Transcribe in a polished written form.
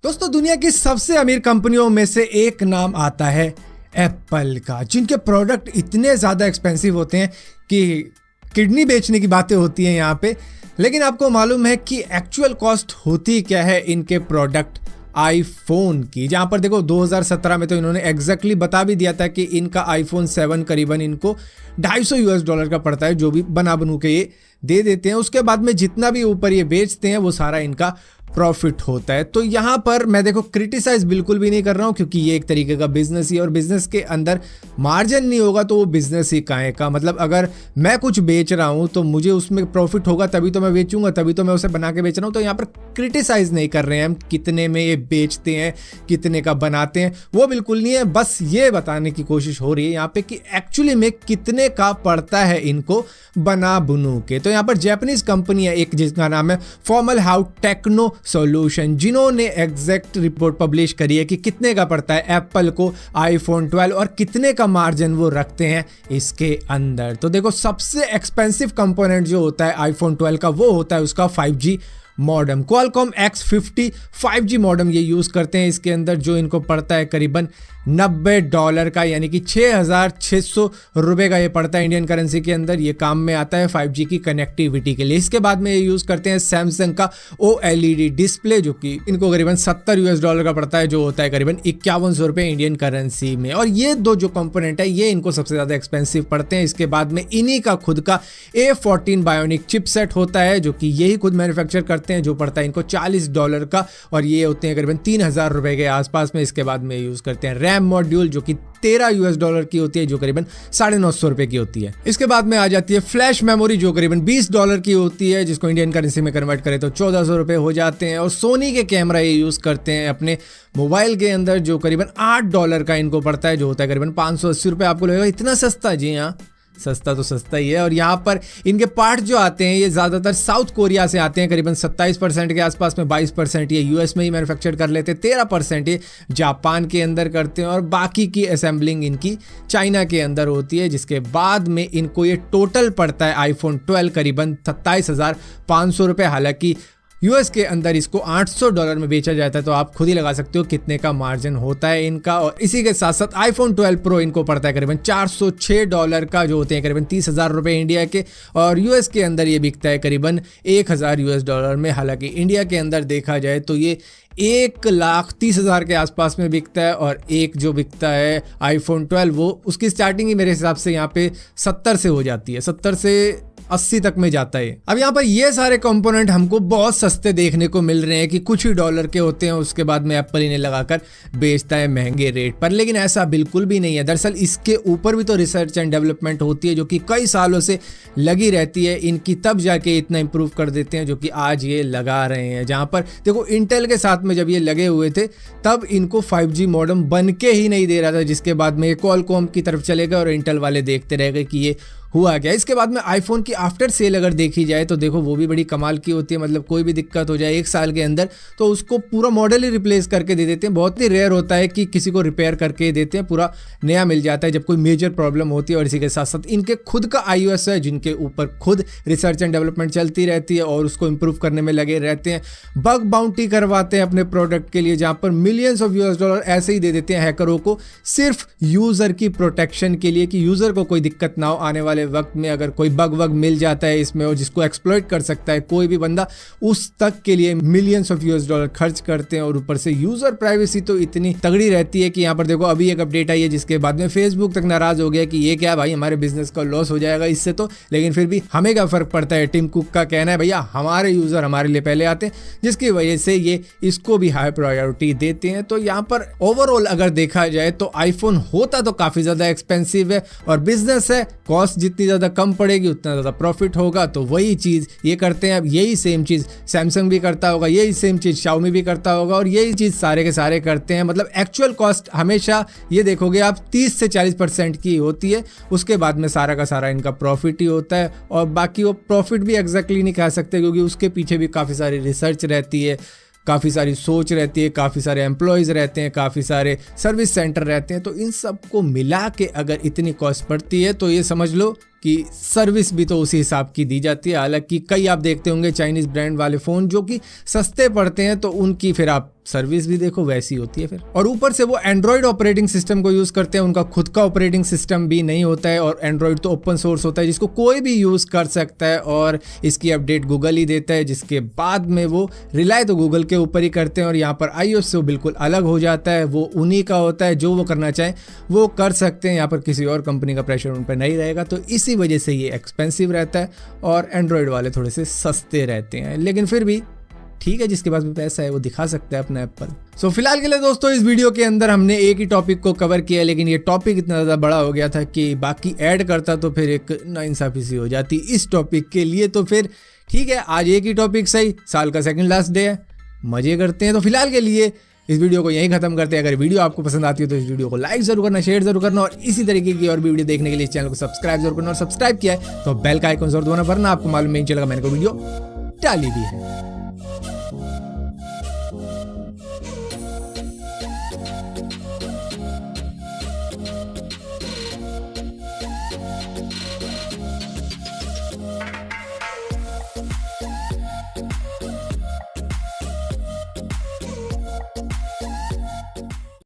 दोस्तों, दुनिया की सबसे अमीर कंपनियों में से एक नाम आता है एप्पल का, जिनके प्रोडक्ट इतने ज़्यादा एक्सपेंसिव होते हैं कि किडनी बेचने की बातें होती हैं यहाँ पे। लेकिन आपको मालूम है कि एक्चुअल कॉस्ट होती क्या है इनके प्रोडक्ट आईफोन की, जहाँ पर देखो 2017 में तो इन्होंने एग्जैक्टली बता भी दिया था कि इनका आईफोन 7 करीबन इनको $250 का पड़ता है, जो भी बना बनू के ये दे देते हैं। उसके बाद में जितना भी ऊपर ये बेचते हैं वो सारा इनका प्रॉफिट होता है। तो यहाँ पर मैं देखो क्रिटिसाइज बिल्कुल भी नहीं कर रहा हूँ, क्योंकि ये एक तरीके का बिजनेस ही है और बिजनेस के अंदर मार्जिन नहीं होगा तो वो बिजनेस ही काहे का। मतलब अगर मैं कुछ बेच रहा हूँ तो मुझे उसमें प्रॉफिट होगा तभी तो मैं बेचूंगा, तभी तो मैं उसे बना के बेच रहा हूँ। तो यहाँ पर क्रिटिसाइज नहीं कर रहे हैं हम कितने में ये बेचते हैं, कितने का बनाते हैं, वो बिल्कुल नहीं है। बस ये बताने की कोशिश हो रही है यहाँ पे कि एक्चुअली में कितने का पड़ता है इनको बना बुनू के। तो यहाँ पर जापानीज कंपनी है एक, जिसका नाम है फॉर्मल हाउ टेक्नो सॉल्यूशन, जिन्होंने एग्जैक्ट रिपोर्ट पब्लिश करी है कि कितने का पड़ता है एप्पल को आईफोन 12 और कितने का मार्जिन वो रखते हैं इसके अंदर। तो देखो, सबसे एक्सपेंसिव कंपोनेंट जो होता है आईफोन 12 का वो होता है उसका 5G modem. Qualcomm X50 5G modem ये यूज़ करते हैं इसके अंदर, जो इनको पड़ता है करीबन $90 का, यानी कि 6,600 रुपये का ये पड़ता है इंडियन करेंसी के अंदर। ये काम में आता है 5G की कनेक्टिविटी के लिए। इसके बाद में ये यूज़ करते हैं सैमसंग का OLED डिस्प्ले, जो कि इनको करीबन $70 का पड़ता है, जो होता है करीबन 5100 रुपये इंडियन करेंसी में। और ये दो जो कंपोनेंट है ये इनको सबसे ज़्यादा एक्सपेंसिव पड़ते हैं। इसके बाद में इन्हीं का खुद का A14 बायोनिक चिपसेट होता है, जो कि यही खुद मैन्युफैक्चर करते हैं, जो पड़ता है इनको $40 का, और ये होते हैं करीबन 3000 रुपये के आसपास में। इसके बाद में यूज़ करते हैं रैम मॉड्यूल, जो कि $13 की होती है, जो करीबन 950 रुपये की होती है। इसके बाद में आ जाती है फ्लैश मेमोरी, जो करीबन $20 की होती है, जिसको इंडियन करेंसी में कन्वर्ट करें तो 1400 रुपये हो जाते हैं। और सोनी के कैमरा ये यूज़ करते हैं अपने मोबाइल के अंदर, जो करीबन $8 का इनको पड़ता है, जो होता है करीबन 580 रुपये। आपको लगेगा इतना सस्ता? जी हाँ, सस्ता तो सस्ता ही है। और यहाँ पर इनके पार्ट जो आते हैं ये ज़्यादातर साउथ कोरिया से आते हैं, करीबन 27% के आसपास में। 22% ये यूएस में ही मैन्युफैक्चर कर लेते हैं, 13% ये जापान के अंदर करते हैं, और बाकी की असेंबलिंग इनकी चाइना के अंदर होती है। जिसके बाद में इनको ये टोटल पड़ता है आईफोन 12 करीबन 27,500 रुपये। हालांकि यूएस के अंदर इसको $800 में बेचा जाता है, तो आप खुद ही लगा सकते हो कितने का मार्जिन होता है इनका। और इसी के साथ साथ आईफोन 12 प्रो इनको पड़ता है करीबन $406 का, जो होते हैं करीबन 30,000 रुपये इंडिया के। और यूएस के अंदर ये बिकता है करीबन $1,000 में। हालांकि इंडिया के अंदर देखा जाए तो ये 1,30,000 के आसपास में बिकता है। और एक जो बिकता है आईफोन 12 वो उसकी स्टार्टिंग ही मेरे हिसाब से यहाँ पे 70 से हो जाती है, 70 से 80 तक में जाता है। अब यहाँ पर ये सारे कंपोनेंट हमको बहुत सस्ते देखने को मिल रहे हैं कि कुछ ही डॉलर के होते हैं, उसके बाद में एप्पल इन्हें लगाकर बेचता है महंगे रेट पर। लेकिन ऐसा बिल्कुल भी नहीं है। दरअसल इसके ऊपर भी तो रिसर्च एंड डेवलपमेंट होती है, जो कि कई सालों से लगी रहती है इनकी, तब जाके इतना इंप्रूव कर देते हैं जो कि आज ये लगा रहे हैं। जहाँ पर देखो इंटेल के साथ में जब ये लगे हुए थे तब इनको 5G मॉडेम बन के ही नहीं दे रहा था, जिसके बाद में ये क्वालकॉम की तरफ चले गए और इंटेल वाले देखते रह गए कि ये हुआ क्या। इसके बाद में आईफोन की आफ्टर सेल अगर देखी जाए तो देखो वो भी बड़ी कमाल की होती है। मतलब कोई भी दिक्कत हो जाए 1 साल के अंदर तो उसको पूरा मॉडल ही रिप्लेस करके दे देते हैं। बहुत ही रेयर होता है कि किसी को रिपेयर करके देते हैं, पूरा नया मिल जाता है जब कोई मेजर प्रॉब्लम होती है। और इसी के साथ साथ इनके खुद का iOS है, जिनके ऊपर खुद रिसर्च एंड डेवलपमेंट चलती रहती है और उसको इंप्रूव करने में लगे रहते हैं। बग बाउंटी करवाते हैं अपने प्रोडक्ट के लिए, जहाँ पर मिलियंस ऑफ $US ऐसे ही दे देते हैं हैकरों को, सिर्फ यूज़र की प्रोटेक्शन के लिए, कि यूज़र को कोई दिक्कत ना हो। आने वाले वक्त में अगर कोई बग मिल जाता है इसमें और जिसको एक्सप्लॉइट कर सकता है कोई भी बंदा, उस तक के लिए मिलियंस ऑफ $US खर्च करते हैं। और ऊपर से यूजर प्राइवेसी तो इतनी तगड़ी रहती है कि यहाँ पर देखो अभी एक अपडेट आई है जिसके बाद में फेसबुक तक नाराज हो गया कि ये क्या भाई, हमारे बिजनेस का लॉस हो जाएगा इससे तो। लेकिन फिर भी हमें क्या फर्क पड़ता है। टिम कुक का कहना है भैया हमारे यूजर हमारे लिए पहले आते हैं, जिसकी वजह से ये इसको भी हाई प्रायोरिटी देते हैं। तो यहाँ पर ओवरऑल अगर देखा जाए तो आईफोन होता तो काफी ज्यादा एक्सपेंसिव है, और बिजनेस है, कॉस्ट जितनी ज्यादा कम पड़ेगी उतना ज़्यादा प्रॉफिट होगा। तो वही चीज़ ये करते हैं। अब यही सेम चीज़ सैमसंग भी करता होगा, यही सेम चीज़ शाओमी भी करता होगा, और यही चीज़ सारे के सारे करते हैं। मतलब एक्चुअल कॉस्ट हमेशा ये देखोगे आप 30 से 40% की होती है, उसके बाद में सारा का सारा इनका प्रॉफिट ही होता है। और बाकी वो प्रॉफिट भी एग्जैक्टली नहीं कह सकते, क्योंकि उसके पीछे भी काफ़ी सारी रिसर्च रहती है, काफ़ी सारी सोच रहती है, काफ़ी सारे एम्प्लॉयज़ रहते हैं, काफ़ी सारे सर्विस सेंटर रहते हैं। तो इन सब को मिला के अगर इतनी कॉस्ट पड़ती है तो ये समझ लो कि सर्विस भी तो उसी हिसाब की दी जाती है। हालांकि कई आप देखते होंगे चाइनीज़ ब्रांड वाले फ़ोन जो कि सस्ते पड़ते हैं, तो उनकी फिर आप सर्विस भी देखो वैसी होती है फिर। और ऊपर से वो एंड्रॉयड ऑपरेटिंग सिस्टम को यूज़ करते हैं, उनका खुद का ऑपरेटिंग सिस्टम भी नहीं होता है, और एंड्रॉयड तो ओपन सोर्स होता है जिसको कोई भी यूज़ कर सकता है, और इसकी अपडेट गूगल ही देता है, जिसके बाद में वो रिलाय तो गूगल के ऊपर ही करते हैं। और यहाँ पर iOS से वो बिल्कुल अलग हो जाता है, वो उन्हीं का होता है, जो वो करना चाहें वो कर सकते हैं, यहाँ पर किसी और कंपनी का प्रेशर उन पर नहीं रहेगा। तो इसी वजह से ये एक्सपेंसिव रहता है और एंड्रॉयड वाले थोड़े से सस्ते रहते हैं, लेकिन फिर भी ठीक है, जिसके पास भी पैसा है वो दिखा सकता है अपना एप्पल। सो फिलहाल के लिए दोस्तों इस वीडियो के अंदर हमने एक ही टॉपिक को कवर किया, लेकिन ये टॉपिक इतना ज़्यादा बड़ा हो गया था कि बाकी ऐड करता तो फिर एक नाइंसाफी सी हो जाती इस टॉपिक के लिए। तो फिर ठीक है, आज एक ही टॉपिक सही, साल का सेकंड लास्ट डे है, मजे करते हैं। तो फिलहाल के लिए इस वीडियो को यहीं खत्म करते हैं। अगर वीडियो आपको पसंद आती है तो इस वीडियो को लाइक जरूर करना, शेयर जरूर करना, और इसी तरीके की और भी वीडियो देखने के लिए इस चैनल को सब्सक्राइब जरूर करना, और सब्सक्राइब किया है तो बेल का आइकन जरूर दबाना, वरना आपको मालूम नहीं चलेगा मैंने कोई वीडियो डाली भी है।